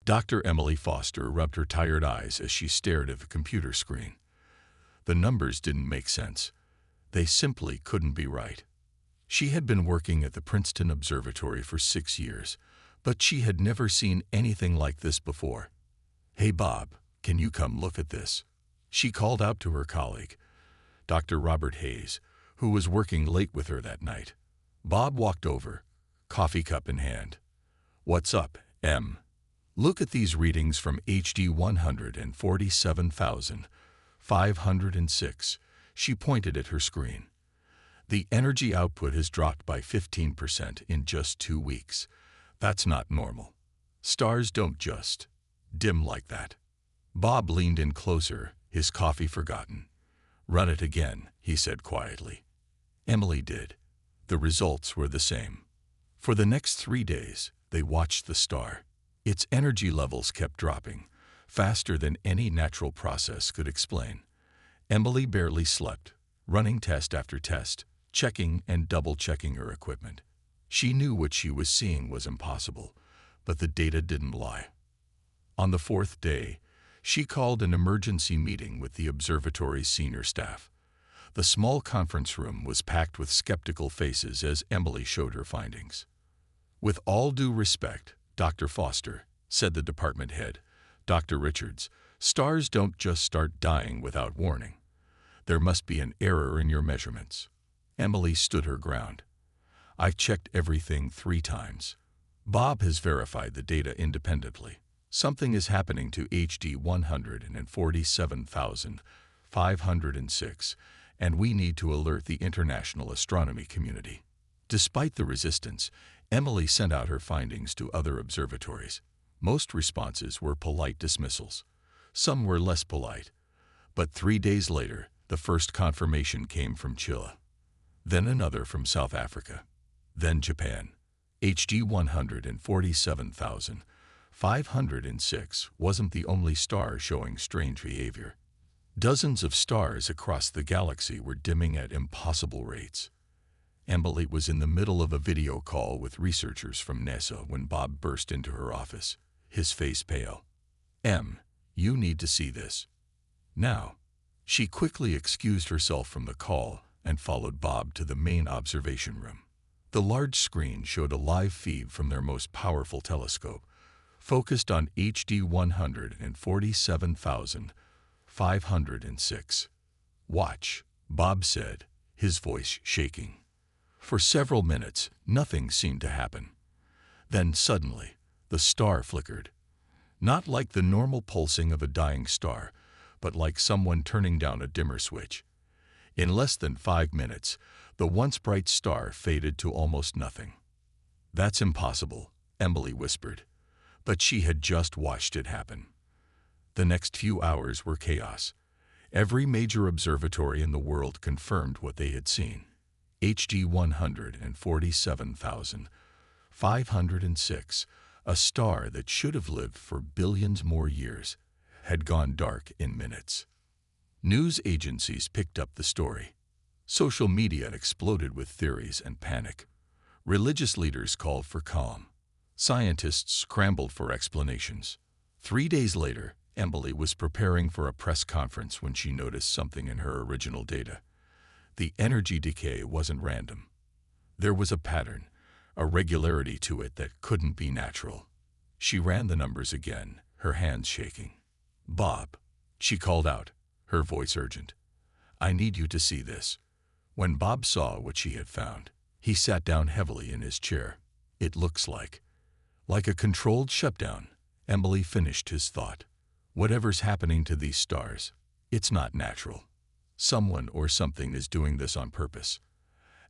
Dr. Emily Foster rubbed her tired eyes as she stared at the computer screen. The numbers didn't make sense. They simply couldn't be right. She had been working at the Princeton Observatory for 6 years, but she had never seen anything like this before. "Hey Bob, can you come look at this?" She called out to her colleague, Dr. Robert Hayes, who was working late with her that night. Bob walked over, coffee cup in hand. "What's up, Em? Look at these readings from HD 147,506. She pointed at her screen. "The energy output has dropped by 15% in just 2 weeks. That's not normal. Stars don't just dim like that." Bob leaned in closer, his coffee forgotten. "Run it again," he said quietly. Emily did. The results were the same. For the next 3 days, they watched the star. Its energy levels kept dropping, faster than any natural process could explain. Emily barely slept, running test after test, checking and double-checking her equipment. She knew what she was seeing was impossible, but the data didn't lie. On the 4th day, she called an emergency meeting with the observatory's senior staff. The small conference room was packed with skeptical faces as Emily showed her findings. "With all due respect, Dr. Foster," said the department head, Dr. Richards, "stars don't just start dying without warning. There must be an error in your measurements." Emily stood her ground. "I've checked everything 3 times. Bob has verified the data independently. Something is happening to HD 147,506, and we need to alert the international astronomy community." Despite the resistance, Emily sent out her findings to other observatories. Most responses were polite dismissals. Some were less polite. But 3 days later, the first confirmation came from Chile. Then another from South Africa. Then Japan. HD 147,506 wasn't the only star showing strange behavior. Dozens of stars across the galaxy were dimming at impossible rates. Emily was in the middle of a video call with researchers from NASA when Bob burst into her office, his face pale. "Em, you need to see this. Now." She quickly excused herself from the call and followed Bob to the main observation room. The large screen showed a live feed from their most powerful telescope, focused on HD 147,506. "Watch," Bob said, his voice shaking. For several minutes, nothing seemed to happen. Then suddenly, the star flickered. Not like the normal pulsing of a dying star, but like someone turning down a dimmer switch. In less than 5 minutes, the once bright star faded to almost nothing. "That's impossible," Emily whispered, but she had just watched it happen. The next few hours were chaos. Every major observatory in the world confirmed what they had seen. HD 147,506, a star that should have lived for billions more years, had gone dark in minutes. News agencies picked up the story. Social media exploded with theories and panic. Religious leaders called for calm. Scientists scrambled for explanations. 3 days later, Emily was preparing for a press conference when she noticed something in her original data. The energy decay wasn't random. There was a pattern, a regularity to it that couldn't be natural. She ran the numbers again, her hands shaking. "Bob," she called out, her voice urgent. "I need you to see this." When Bob saw what she had found, he sat down heavily in his chair. "It looks like a controlled shutdown," Emily finished his thought. "Whatever's happening to these stars, it's not natural. Someone or something is doing this on purpose."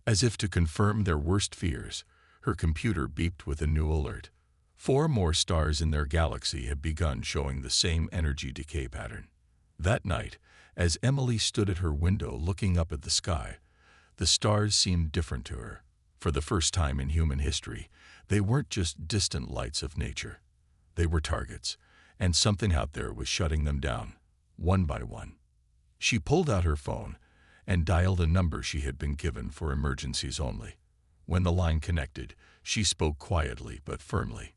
As if to confirm their worst fears, her computer beeped with a new alert. 4 more stars in their galaxy had begun showing the same energy decay pattern. That night, as Emily stood at her window looking up at the sky, the stars seemed different to her. For the first time in human history, they weren't just distant lights of nature. They were targets, and something out there was shutting them down, one by one. She pulled out her phone and dialed a number she had been given for emergencies only. When the line connected, she spoke quietly but firmly.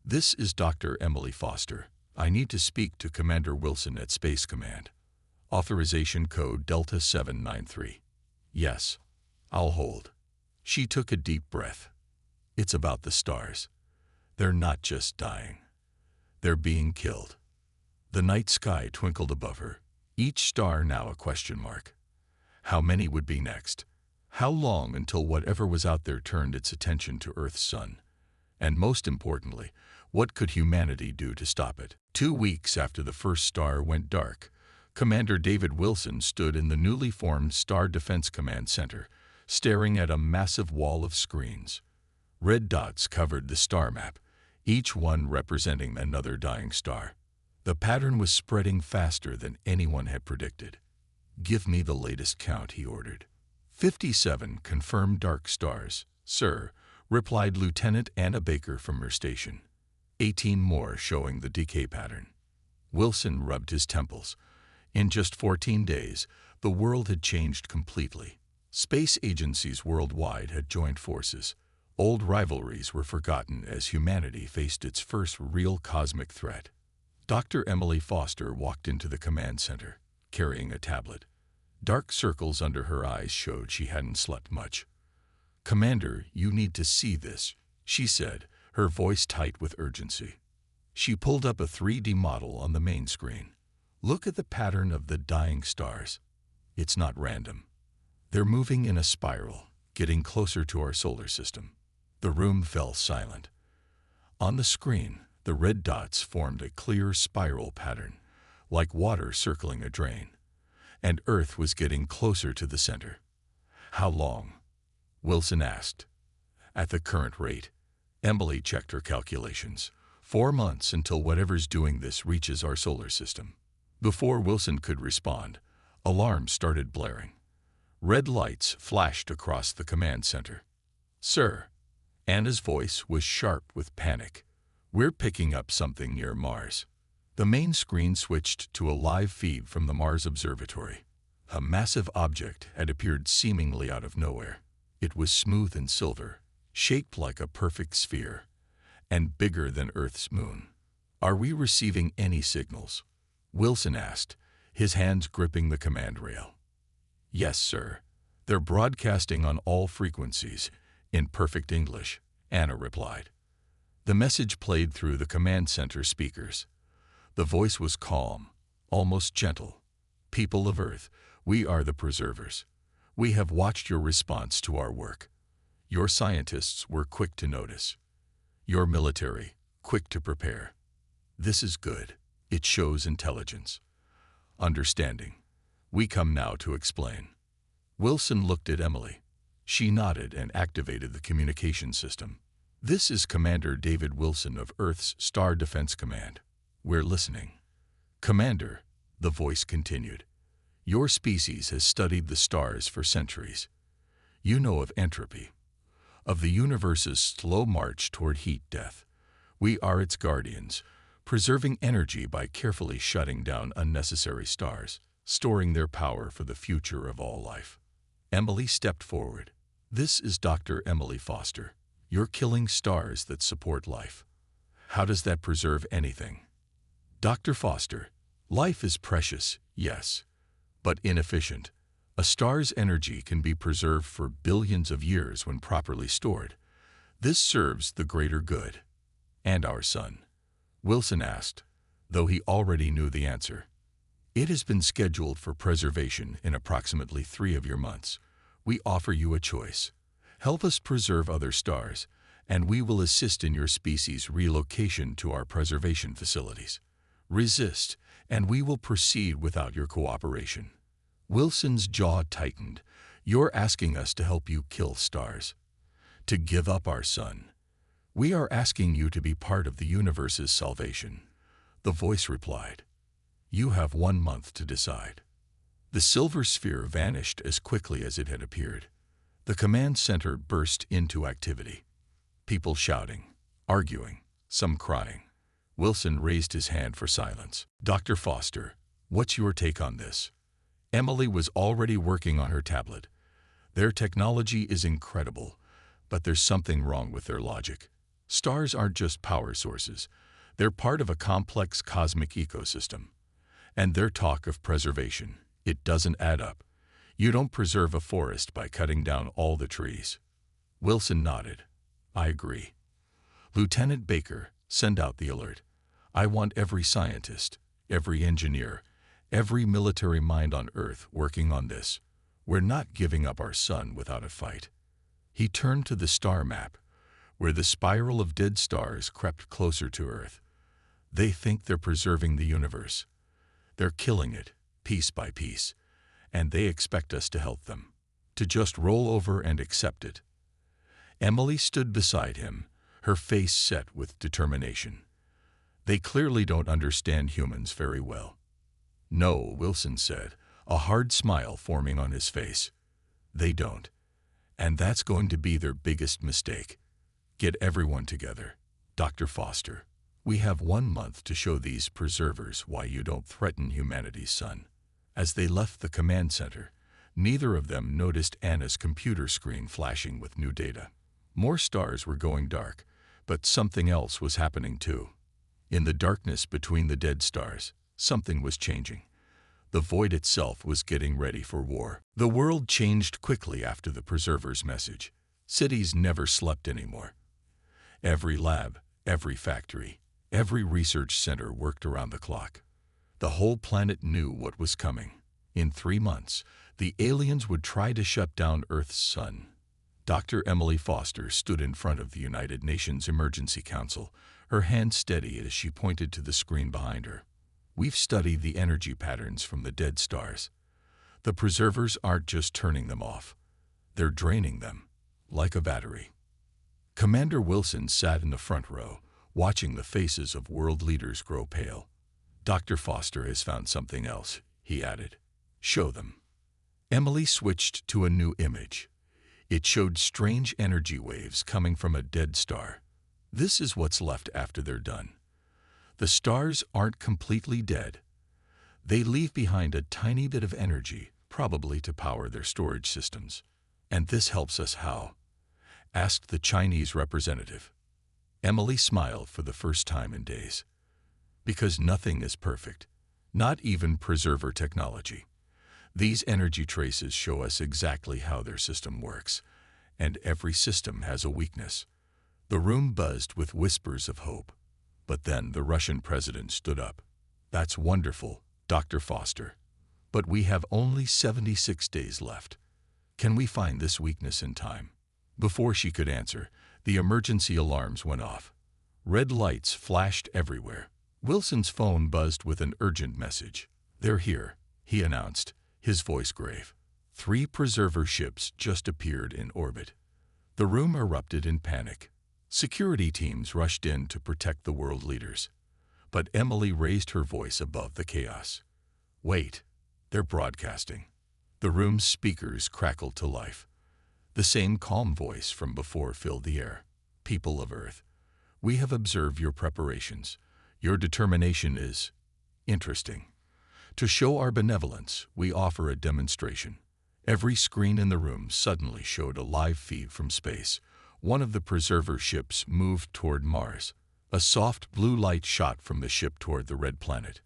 This is Dr. Emily Foster. I need to speak to Commander Wilson at Space Command. Authorization code Delta 793. Yes, I'll hold. She took a deep breath. It's about the stars. They're not just dying. They're being killed. The night sky twinkled above her, each star now a question mark. How many would be next? How long until whatever was out there turned its attention to Earth's sun? And most importantly, what could humanity do to stop it? 2 weeks after the first star went dark, Commander David Wilson stood in the newly formed Star Defense Command Center, staring at a massive wall of screens. Red dots covered the star map, each one representing another dying star. The pattern was spreading faster than anyone had predicted. "Give me the latest count," he ordered. 57 confirmed dark stars, sir, replied Lieutenant Anna Baker from her station. 18 more showing the decay pattern. Wilson rubbed his temples. In just 14 days, the world had changed completely. Space agencies worldwide had joined forces. Old rivalries were forgotten as humanity faced its first real cosmic threat. Dr. Emily Foster walked into the command center, carrying a tablet. Dark circles under her eyes showed she hadn't slept much. "Commander, you need to see this," she said, her voice tight with urgency. She pulled up a 3D model on the main screen. "Look at the pattern of the dying stars. It's not random. They're moving in a spiral, getting closer to our solar system." The room fell silent. On the screen, the red dots formed a clear spiral pattern, like water circling a drain. And Earth was getting closer to the center. "How long?" Wilson asked. "At the current rate," Emily checked her calculations. 4 months until whatever's doing this reaches our solar system." Before Wilson could respond, alarms started blaring. Red lights flashed across the command center. "Sir," Anna's voice was sharp with panic, "we're picking up something near Mars." The main screen switched to a live feed from the Mars Observatory. A massive object had appeared seemingly out of nowhere. It was smooth and silver, shaped like a perfect sphere, and bigger than Earth's moon. "Are we receiving any signals?" Wilson asked, his hands gripping the command rail. "Yes, sir. They're broadcasting on all frequencies, in perfect English," Anna replied. The message played through the command center speakers. The voice was calm, almost gentle. "People of Earth, we are the preservers. We have watched your response to our work. Your scientists were quick to notice. Your military, quick to prepare. This is good. It shows intelligence. Understanding. We come now to explain." Wilson looked at Emily. She nodded and activated the communication system. "This is Commander David Wilson of Earth's Star Defense Command. We're listening." "Commander," the voice continued, "your species has studied the stars for centuries. You know of entropy, of the universe's slow march toward heat death. We are its guardians, preserving energy by carefully shutting down unnecessary stars, storing their power for the future of all life." Emily stepped forward. "This is Dr. Emily Foster. You're killing stars that support life. How does that preserve anything?" "Dr. Foster, life is precious, yes, but inefficient. A star's energy can be preserved for billions of years when properly stored. This serves the greater good." "And our sun?" Wilson asked, though he already knew the answer. "It has been scheduled for preservation in approximately 3 of your months. We offer you a choice. Help us preserve other stars, and we will assist in your species' relocation to our preservation facilities. Resist, and we will proceed without your cooperation." Wilson's jaw tightened. "You're asking us to help you kill stars, to give up our sun. We are asking you to be part of the universe's salvation." The voice replied, "You have 1 month to decide." The silver sphere vanished as quickly as it had appeared. The command center burst into activity. People shouting, arguing, some crying. Wilson raised his hand for silence. "Dr. Foster, what's your take on this?" Emily was already working on her tablet. "Their technology is incredible, but there's something wrong with their logic. Stars aren't just power sources. They're part of a complex cosmic ecosystem. And their talk of preservation, it doesn't add up. You don't preserve a forest by cutting down all the trees. Wilson nodded. I agree. Lieutenant Baker, send out the alert. I want every scientist, every engineer, every military mind on Earth working on this. We're not giving up our sun without a fight. He turned to the star map, where the spiral of dead stars crept closer to Earth. They think they're preserving the universe. They're killing it, piece by piece, and they expect us to help them, to just roll over and accept it. Emily stood beside him, her face set with determination. They clearly don't understand humans very well. No, Wilson said, a hard smile forming on his face. They don't. And that's going to be their biggest mistake. Get everyone together. Dr. Foster, we have 1 month to show these preservers why you don't threaten humanity's sun. As they left the command center, neither of them noticed Anna's computer screen flashing with new data. More stars were going dark, but something else was happening too. In the darkness between the dead stars, something was changing. The void itself was getting ready for war. The world changed quickly after the preserver's message. Cities never slept anymore. Every lab, every factory, every research center worked around the clock. The whole planet knew what was coming. In 3 months, the aliens would try to shut down Earth's sun. Dr. Emily Foster stood in front of the United Nations Emergency Council, her hand steady as she pointed to the screen behind her. We've studied the energy patterns from the dead stars. The preservers aren't just turning them off. They're draining them, like a battery. Commander Wilson sat in the front row, watching the faces of world leaders grow pale. Dr. Foster has found something else, he added. Show them. Emily switched to a new image. It showed strange energy waves coming from a dead star. This is what's left after they're done. The stars aren't completely dead. They leave behind a tiny bit of energy, probably to power their storage systems. And this helps us how? Asked the Chinese representative. Emily smiled for the first time in days. Because nothing is perfect, not even preserver technology. These energy traces show us exactly how their system works, and every system has a weakness. The room buzzed with whispers of hope. But then the Russian president stood up. That's wonderful, Dr. Foster. But we have only 76 days left. Can we find this weakness in time? Before she could answer, the emergency alarms went off. Red lights flashed everywhere. Wilson's phone buzzed with an urgent message. They're here, he announced, his voice grave. 3 preserver ships just appeared in orbit. The room erupted in panic. Security teams rushed in to protect the world leaders. But Emily raised her voice above the chaos. Wait, they're broadcasting. The room's speakers crackled to life. The same calm voice from before filled the air. People of Earth, we have observed your preparations. Your determination is interesting. To show our benevolence, we offer a demonstration. Every screen in the room suddenly showed a live feed from space. One of the preserver ships moved toward Mars. A soft blue light shot from the ship toward the red planet.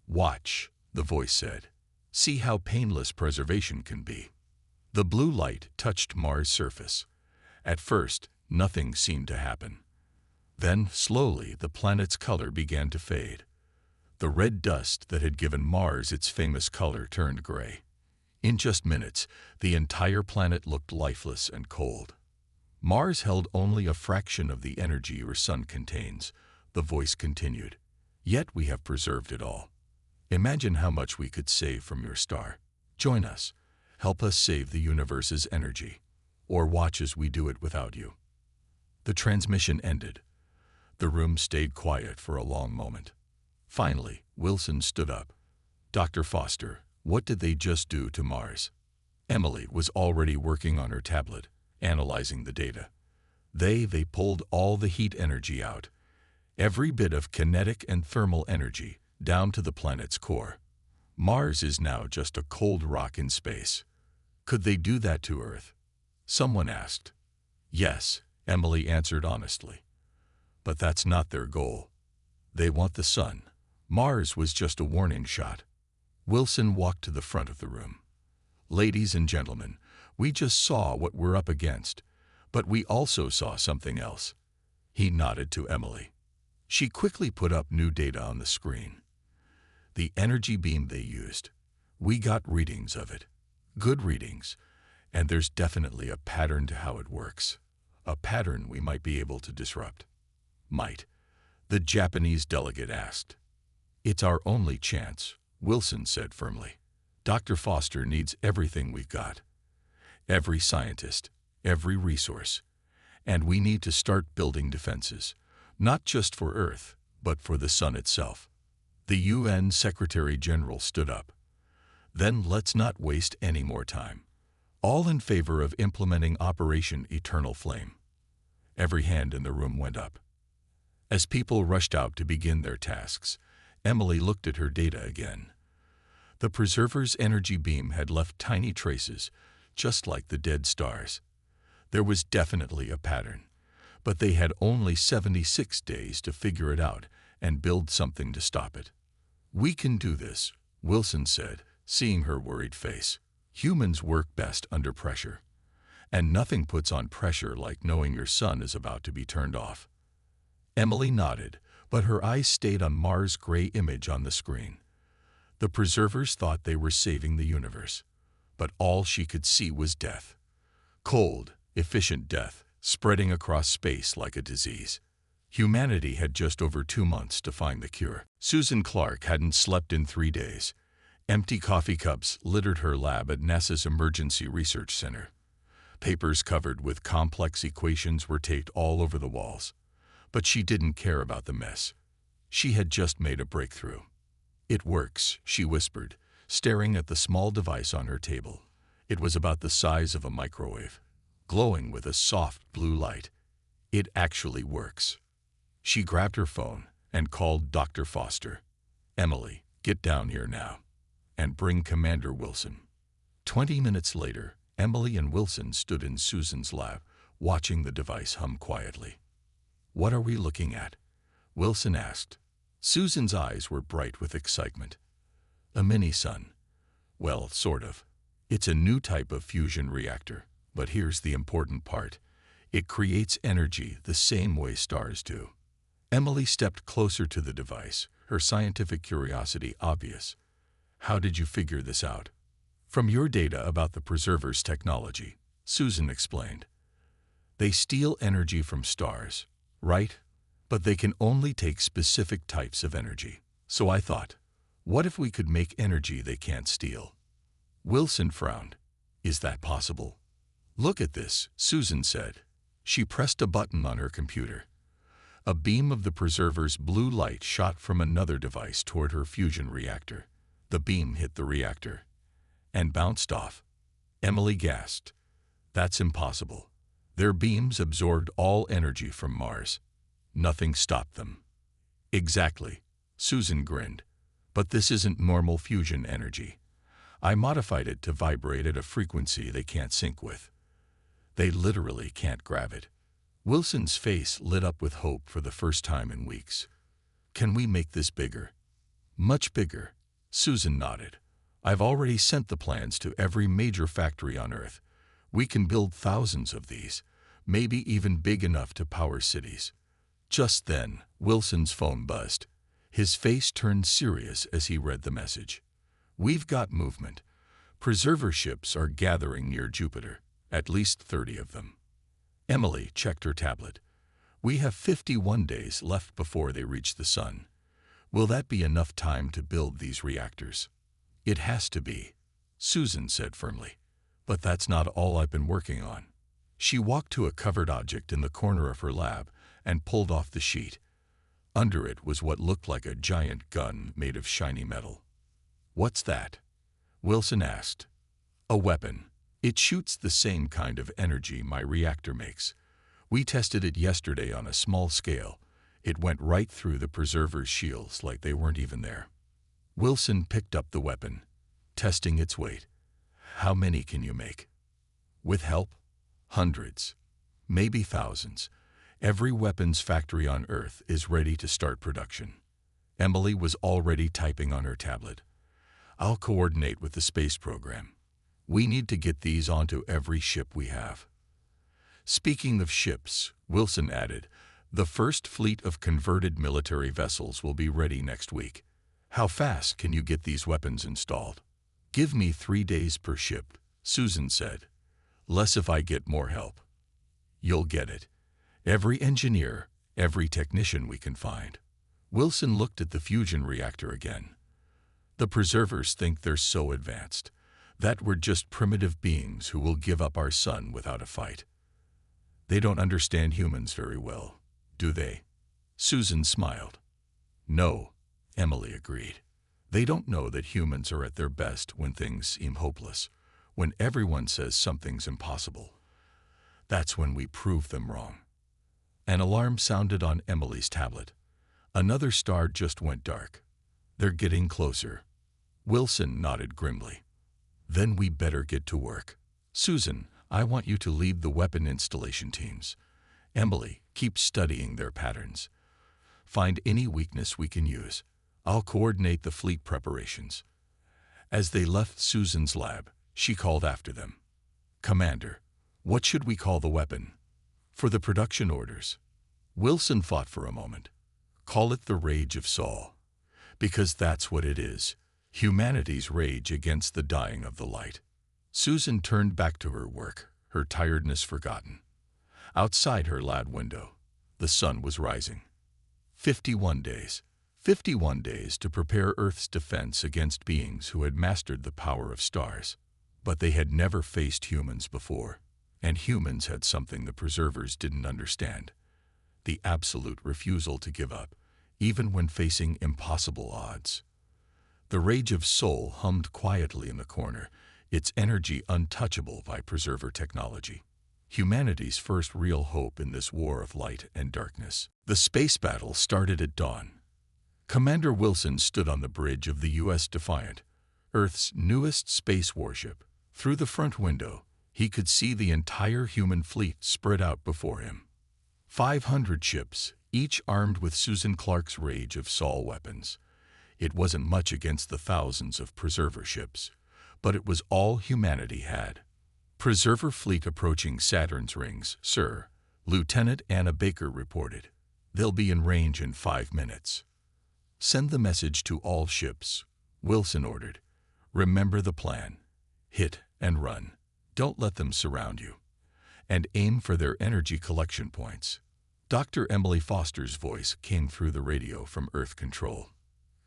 Watch, the voice said. See how painless preservation can be. The blue light touched Mars' surface. At first, nothing seemed to happen. Then, slowly, the planet's color began to fade. The red dust that had given Mars its famous color turned gray. In just minutes, the entire planet looked lifeless and cold. Mars held only a fraction of the energy your sun contains, the voice continued. Yet we have preserved it all. Imagine how much we could save from your star. Join us. Help us save the universe's energy. Or watch as we do it without you. The transmission ended. The room stayed quiet for a long moment. Finally, Wilson stood up. Dr. Foster, what did they just do to Mars? Emily was already working on her tablet, analyzing the data. They pulled all the heat energy out. Every bit of kinetic and thermal energy, down to the planet's core. Mars is now just a cold rock in space. Could they do that to Earth? Someone asked. Yes, Emily answered honestly. But that's not their goal. They want the sun. Mars was just a warning shot. Wilson walked to the front of the room. Ladies and gentlemen, we just saw what we're up against, but we also saw something else. He nodded to Emily. She quickly put up new data on the screen. The energy beam they used. We got readings of it. Good readings. And there's definitely a pattern to how it works. A pattern we might be able to disrupt. Might. The Japanese delegate asked. It's our only chance, Wilson said firmly. Dr. Foster needs everything we've got. Every scientist, every resource. And we need to start building defenses, not just for Earth, but for the sun itself. The UN Secretary General stood up. Then let's not waste any more time. All in favor of implementing Operation Eternal Flame. Every hand in the room went up. As people rushed out to begin their tasks, Emily looked at her data again. The preserver's energy beam had left tiny traces, just like the dead stars. There was definitely a pattern, but they had only 76 days to figure it out and build something to stop it. We can do this, Wilson said, seeing her worried face. Humans work best under pressure. And nothing puts on pressure like knowing your sun is about to be turned off. Emily nodded, but her eyes stayed on Mars' gray image on the screen. The preservers thought they were saving the universe, but all she could see was death. Cold, efficient death, spreading across space like a disease. Humanity had just over 2 months to find the cure. Susan Clark hadn't slept in 3 days. Empty coffee cups littered her lab at NASA's Emergency Research Center. Papers covered with complex equations were taped all over the walls. But she didn't care about the mess. She had just made a breakthrough. It works, she whispered, staring at the small device on her table. It was about the size of a microwave, glowing with a soft blue light. It actually works. She grabbed her phone and called Dr. Foster. Emily, get down here now. And bring Commander Wilson. 20 minutes later, Emily and Wilson stood in Susan's lab, watching the device hum quietly. What are we looking at? Wilson asked. Susan's eyes were bright with excitement. A mini-sun. Well, sort of. It's a new type of fusion reactor, but here's the important part. It creates energy the same way stars do. Emily stepped closer to the device, her scientific curiosity obvious. How did you figure this out? From your data about the preserver's technology, Susan explained. They steal energy from stars, right? But they can only take specific types of energy. So I thought, what if we could make energy they can't steal? Wilson frowned. Is that possible? Look at this, Susan said. She pressed a button on her computer. A beam of the preserver's blue light shot from another device toward her fusion reactor. The beam hit the reactor and bounced off. Emily gasped. That's impossible. Their beams absorbed all energy from Mars. Nothing stopped them. Exactly, Susan grinned. But this isn't normal fusion energy. I modified it to vibrate at a frequency they can't sync with. They literally can't grab it. Wilson's face lit up with hope for the first time in weeks. Can we make this bigger? Much bigger. Susan nodded. I've already sent the plans to every major factory on Earth. We can build thousands of these, maybe even big enough to power cities. Just then, Wilson's phone buzzed. His face turned serious as he read the message. We've got movement. Preserver ships are gathering near Jupiter, at least 30 of them. Emily checked her tablet. We have 51 days left before they reach the sun. Will that be enough time to build these reactors? It has to be, Susan said firmly. But that's not all I've been working on. She walked to a covered object in the corner of her lab and pulled off the sheet. Under it was what looked like a giant gun made of shiny metal. What's that? Wilson asked. A weapon. It shoots the same kind of energy my reactor makes. We tested it yesterday on a small scale. It went right through the preserver's shields like they weren't even there. Wilson picked up the weapon, testing its weight. How many can you make? With help? Hundreds, maybe thousands. Every weapons factory on Earth is ready to start production. Emily was already typing on her tablet. I'll coordinate with the space program. We need to get these onto every ship we have. Speaking of ships, Wilson added, the first fleet of converted military vessels will be ready next week. How fast can you get these weapons installed? Give me 3 days per ship, Susan said. Less if I get more help. You'll get it. Every engineer, every technician we can find. Wilson looked at the fusion reactor again. The preservers think they're so advanced that we're just primitive beings who will give up our sun without a fight. They don't understand humans very well, do they? Susan smiled. No, Emily agreed. They don't know that humans are at their best when things seem hopeless, when everyone says something's impossible. That's when we prove them wrong. An alarm sounded on Emily's tablet. Another star just went dark. They're getting closer. Wilson nodded grimly. Then we better get to work. Susan, I want you to lead the weapon installation teams. Emily, keep studying their patterns. Find any weakness we can use. I'll coordinate the fleet preparations. As they left Susan's lab, she called after them. Commander, what should we call the weapon? For the production orders. Wilson thought for a moment. Call it the Rage of Sol. Because that's what it is. Humanity's rage against the dying of the light. Susan turned back to her work, her tiredness forgotten. Outside her lab window, the sun was rising. 51 days. 51 days to prepare Earth's defense against beings who had mastered the power of stars. But they had never faced humans before, and humans had something the preservers didn't understand. The absolute refusal to give up, even when facing impossible odds. The Rage of Sol hummed quietly in the corner, its energy untouchable by preserver technology. Humanity's first real hope in this war of light and darkness. The space battle started at dawn. Commander Wilson stood on the bridge of the U.S. Defiant, Earth's newest space warship. Through the front window, he could see the entire human fleet spread out before him. 500 ships, each armed with Susan Clark's Rage of Sol weapons. It wasn't much against the thousands of preserver ships, but it was all humanity had. Preserver fleet approaching Saturn's rings, sir, Lieutenant Anna Baker reported. They'll be in range in 5 minutes. Send the message to all ships, Wilson ordered. Remember the plan. Hit and run. Don't let them surround you. And aim for their energy collection points. Dr. Emily Foster's voice came through the radio from Earth Control.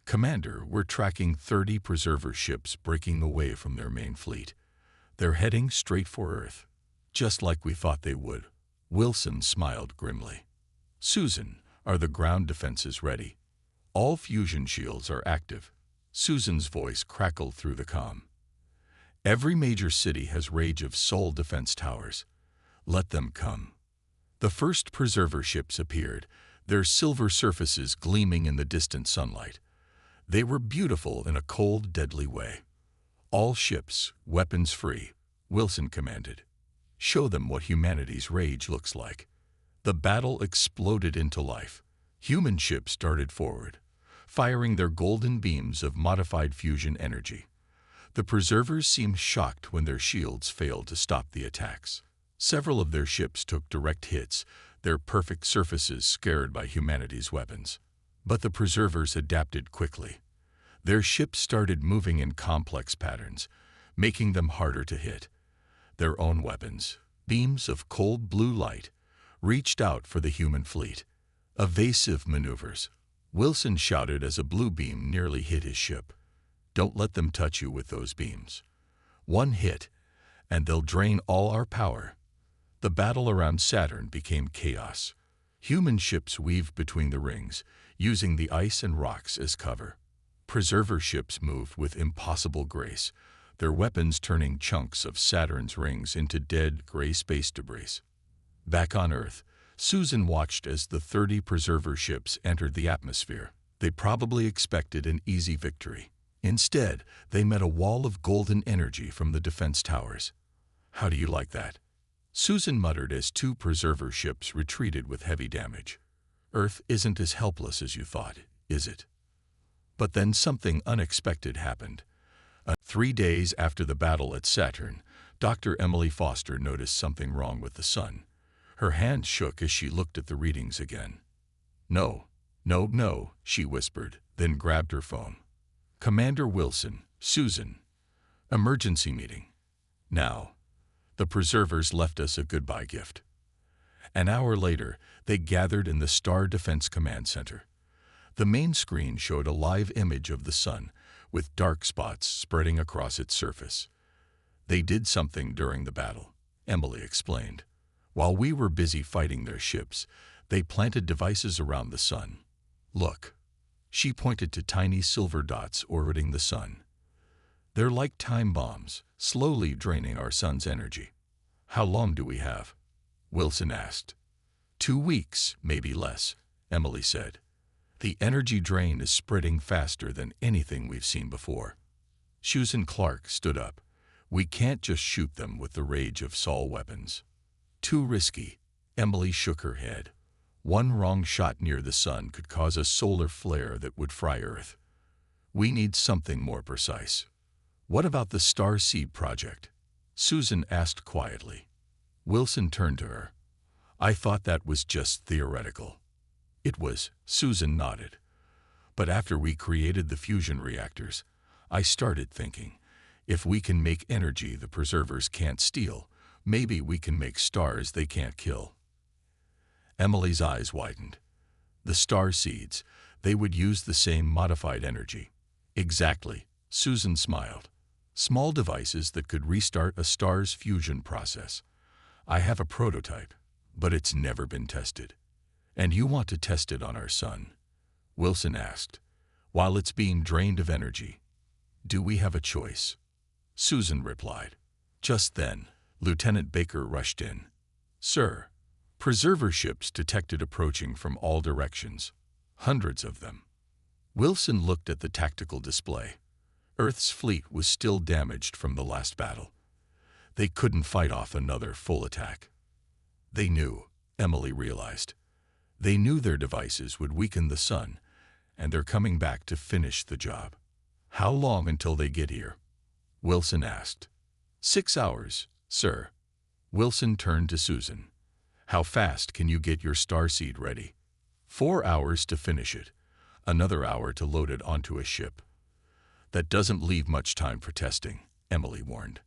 Commander, we're tracking 30 preserver ships breaking away from their main fleet. They're heading straight for Earth, just like we thought they would. Wilson smiled grimly. Susan, are the ground defenses ready? All fusion shields are active. Susan's voice crackled through the comm. Every major city has Rage of Sol defense towers. Let them come. The first preserver ships appeared, their silver surfaces gleaming in the distant sunlight. They were beautiful in a cold, deadly way. All ships, weapons free, Wilson commanded. Show them what humanity's rage looks like. The battle exploded into life. Human ships darted forward, firing their golden beams of modified fusion energy. The preservers seemed shocked when their shields failed to stop the attacks. Several of their ships took direct hits, their perfect surfaces scared by humanity's weapons. But the preservers adapted quickly. Their ships started moving in complex patterns, making them harder to hit. Their own weapons, beams of cold blue light, reached out for the human fleet. Evasive maneuvers, Wilson shouted as a blue beam nearly hit his ship. Don't let them touch you with those beams. One hit, and they'll drain all our power. The battle around Saturn became chaos. Human ships weaved between the rings, using the ice and rocks as cover. Preserver ships moved with impossible grace, their weapons turning chunks of Saturn's rings into dead, gray space debris. Back on Earth, Susan watched as the 30 preserver ships entered the atmosphere. They probably expected an easy victory. Instead, they met a wall of golden energy from the defense towers. How do you like that? Susan muttered as two preserver ships retreated with heavy damage. Earth isn't as helpless as you thought, is it? But then something unexpected happened. 3 days after the battle at Saturn, Dr. Emily Foster noticed something wrong with the sun. Her hand shook as she looked at the readings again. No, no, no, she whispered, then grabbed her phone. Commander Wilson, Susan. Emergency meeting. Now. The preservers left us a goodbye gift. An hour later, they gathered in the Star Defense Command Center. The main screen showed a live image of the sun, with dark spots spreading across its surface. They did something during the battle, Emily explained. While we were busy fighting their ships, they planted devices around the sun. Look. She pointed to tiny silver dots orbiting the sun. They're like time bombs, slowly draining our sun's energy. How long do we have? Wilson asked. 2 weeks, maybe less, Emily said. The energy drain is spreading faster than anything we've seen before. Susan Clark stood up. We can't just shoot them with the rage of Sol weapons. Too risky. Emily shook her head. One wrong shot near the sun could cause a solar flare that would fry Earth. We need something more precise. What about the Star Seed project? Susan asked quietly. Wilson turned to her. I thought that was just theoretical. It was, Susan nodded. But after we created the fusion reactors, I started thinking, if we can make energy the preservers can't steal, maybe we can make stars they can't kill. Emily's eyes widened. The star seeds, they would use the same modified energy. Exactly, Susan smiled. Small devices that could restart a star's fusion process. I have a prototype, but it's never been tested. And you want to test it on our sun? Wilson asked. While it's being drained of energy. Do we have a choice? Susan replied. Just then, Lieutenant Baker rushed in. Sir, preserver ships detected approaching from all directions. Hundreds of them. Wilson looked at the tactical display. Earth's fleet was still damaged from the last battle. They couldn't fight off another full attack. They knew, Emily realized. They knew their devices would weaken the sun, and they're coming back to finish the job. How long until they get here? Wilson asked. 6 hours, sir. Wilson turned to Susan. How fast can you get your starseed ready? 4 hours to finish it. Another hour to load it onto a ship. That doesn't leave much time for testing, Emily warned.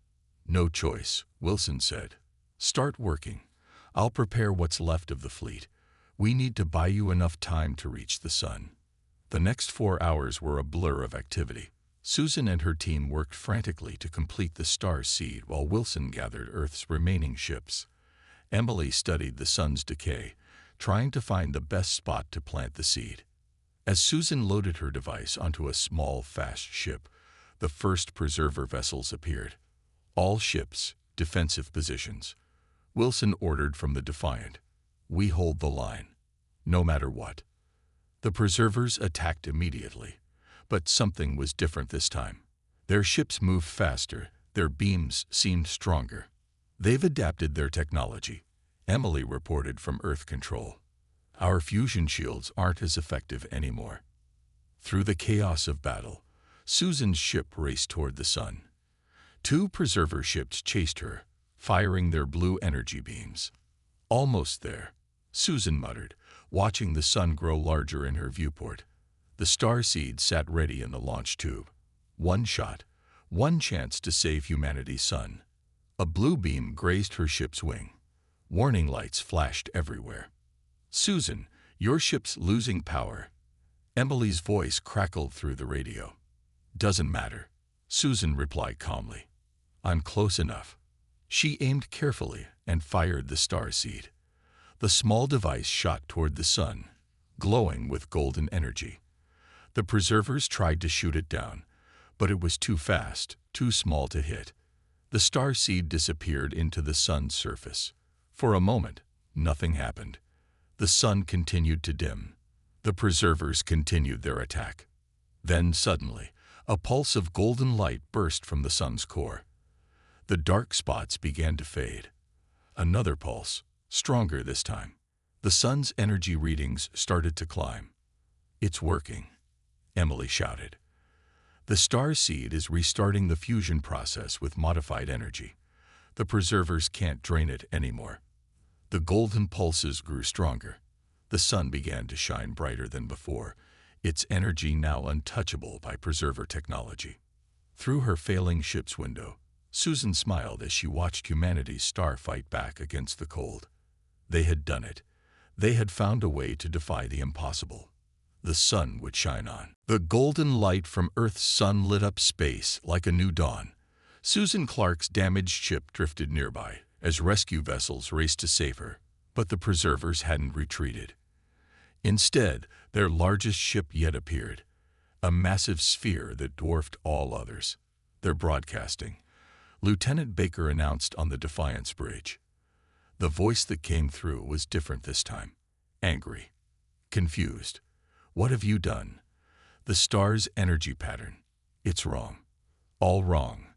No choice, Wilson said. Start working. I'll prepare what's left of the fleet. We need to buy you enough time to reach the sun. The next 4 hours were a blur of activity. Susan and her team worked frantically to complete the star seed while Wilson gathered Earth's remaining ships. Emily studied the sun's decay, trying to find the best spot to plant the seed. As Susan loaded her device onto a small, fast ship, the first preserver vessels appeared. All ships, defensive positions. Wilson ordered from the Defied. We hold the line, no matter what. The preservers attacked immediately, but something was different this time. Their ships moved faster, their beams seemed stronger. They've adapted their technology, Emily reported from Earth Control. Our fusion shields aren't as effective anymore. Through the chaos of battle, Susan's ship raced toward the sun. 2 preserver ships chased her, firing their blue energy beams. Almost there, Susan muttered, watching the sun grow larger in her viewport. The starseed sat ready in the launch tube. One shot, one chance to save humanity's sun. A blue beam grazed her ship's wing. Warning lights flashed everywhere. Susan, your ship's losing power. Emily's voice crackled through the radio. Doesn't matter, Susan replied calmly. I'm close enough. She aimed carefully and fired the starseed. The small device shot toward the sun, glowing with golden energy. The preservers tried to shoot it down, but it was too fast, too small to hit. The starseed disappeared into the sun's surface. For a moment, nothing happened. The sun continued to dim. The preservers continued their attack. Then suddenly, a pulse of golden light burst from the sun's core. The dark spots began to fade. Another pulse, stronger this time. The sun's energy readings started to climb. "It's working," Emily shouted. "The star seed is restarting the fusion process with modified energy. The preservers can't drain it anymore." The golden pulses grew stronger. The sun began to shine brighter than before, its energy now untouchable by preserver technology. Through her failing ship's window, Susan smiled as she watched humanity's star fight back against the cold. They had done it. They had found a way to defy the impossible. The sun would shine on. The golden light from Earth's sun lit up space like a new dawn. Susan Clark's damaged ship drifted nearby as rescue vessels raced to save her, but the preservers hadn't retreated. Instead, their largest ship yet appeared, a massive sphere that dwarfed all others. "They're broadcasting," Lieutenant Baker announced on the Defiance bridge. The voice that came through was different this time, angry, confused. "What have you done? The star's energy pattern. It's wrong. All wrong."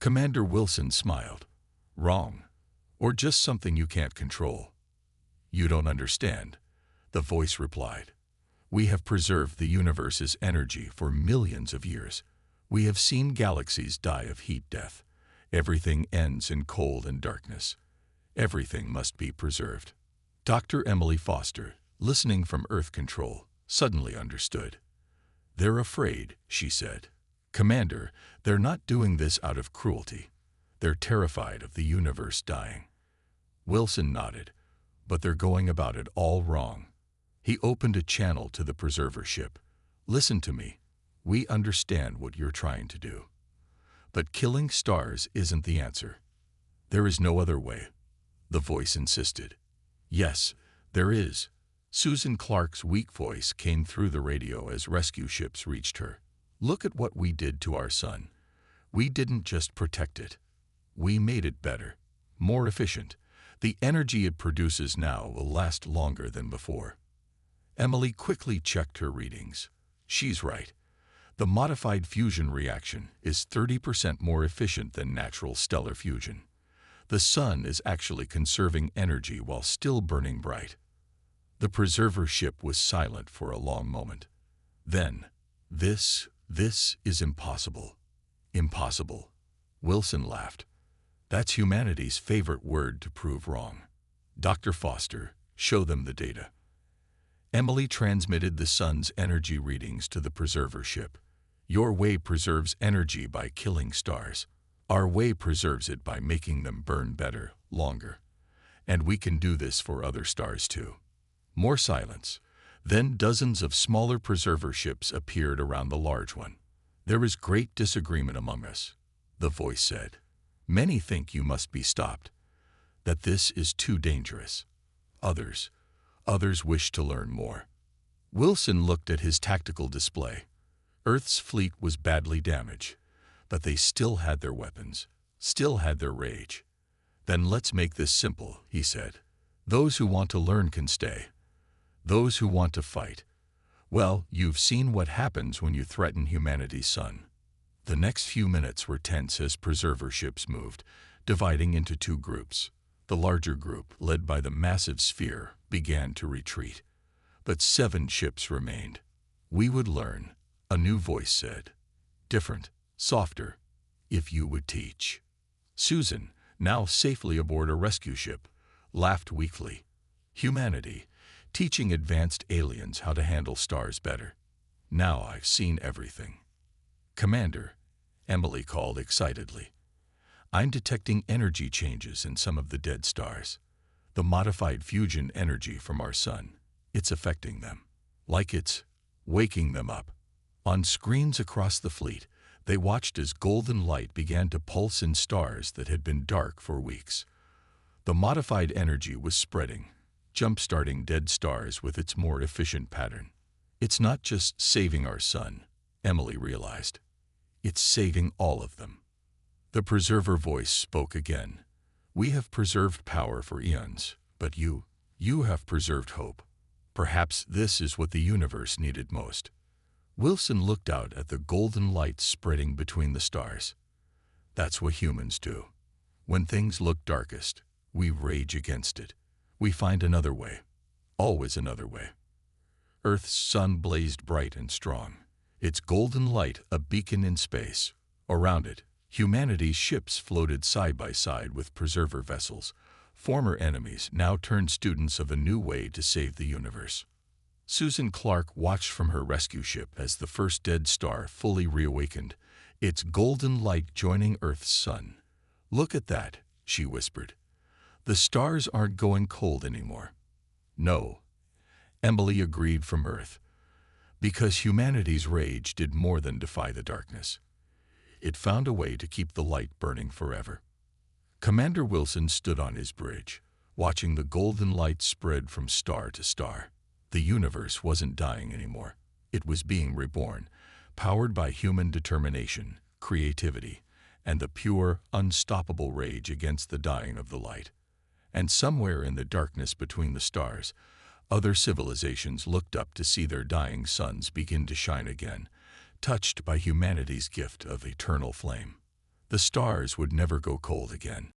Commander Wilson smiled. "Wrong? Or just something you can't control?" "You don't understand," the voice replied. "We have preserved the universe's energy for millions of years. We have seen galaxies die of heat death. Everything ends in cold and darkness. Everything must be preserved." Dr. Emily Foster, listening from Earth Control, suddenly understood. "They're afraid," she said. "Commander, they're not doing this out of cruelty. They're terrified of the universe dying." Wilson nodded. "But they're going about it all wrong." He opened a channel to the preserver ship. "Listen to me. We understand what you're trying to do. But killing stars isn't the answer. There is no other way," the voice insisted. "Yes, there is." Susan Clark's weak voice came through the radio as rescue ships reached her. "Look at what we did to our sun. We didn't just protect it. We made it better, more efficient. The energy it produces now will last longer than before." Emily quickly checked her readings. "She's right. The modified fusion reaction is 30% more efficient than natural stellar fusion. The sun is actually conserving energy while still burning bright." The preserver ship was silent for a long moment. Then, This is impossible." "Impossible," Wilson laughed. "That's humanity's favorite word to prove wrong. Dr. Foster, show them the data." Emily transmitted the sun's energy readings to the preserver ship. "Your way preserves energy by killing stars. Our way preserves it by making them burn better, longer. And we can do this for other stars too." More silence. Then dozens of smaller preserver ships appeared around the large one. "There is great disagreement among us," the voice said. "Many think you must be stopped, that this is too dangerous. Others wish to learn more." Wilson looked at his tactical display. Earth's fleet was badly damaged, but they still had their weapons, still had their rage. "Then let's make this simple," he said. "Those who want to learn can stay. Those who want to fight, well, you've seen what happens when you threaten humanity's sun." The next few minutes were tense as preserver ships moved, dividing into two groups. The larger group, led by the massive sphere, began to retreat. But 7 ships remained. "We would learn," a new voice said. "Different, softer, if you would teach." Susan, now safely aboard a rescue ship, laughed weakly. "Humanity, teaching advanced aliens how to handle stars better. Now I've seen everything." "Commander," Emily called excitedly, "I'm detecting energy changes in some of the dead stars. The modified fusion energy from our sun, it's affecting them. Like it's waking them up." On screens across the fleet, they watched as golden light began to pulse in stars that had been dark for weeks. The modified energy was spreading, jump-starting dead stars with its more efficient pattern. "It's not just saving our sun," Emily realized. "It's saving all of them." The preserver voice spoke again. "We have preserved power for eons, but you have preserved hope. Perhaps this is what the universe needed most." Wilson looked out at the golden light spreading between the stars. "That's what humans do. When things look darkest, We rage against it. We find another way. Always another way. Earth's sun blazed bright and strong, its golden light a beacon in space. Around it, humanity's ships floated side by side with preserver vessels. Former enemies now turned students of a new way to save the universe. Susan Clark watched from her rescue ship as the first dead star fully reawakened, its golden light joining Earth's sun. "Look at that," she whispered. "The stars aren't going cold anymore." "No," Emily agreed from Earth, because humanity's rage did more than defy the darkness. It found a way to keep the light burning forever. Commander Wilson stood on his bridge, watching the golden light spread from star to star. The universe wasn't dying anymore. It was being reborn, powered by human determination, creativity, and the pure, unstoppable rage against the dying of the light. And somewhere in the darkness between the stars, other civilizations looked up to see their dying suns begin to shine again, touched by humanity's gift of eternal flame. The stars would never go cold again.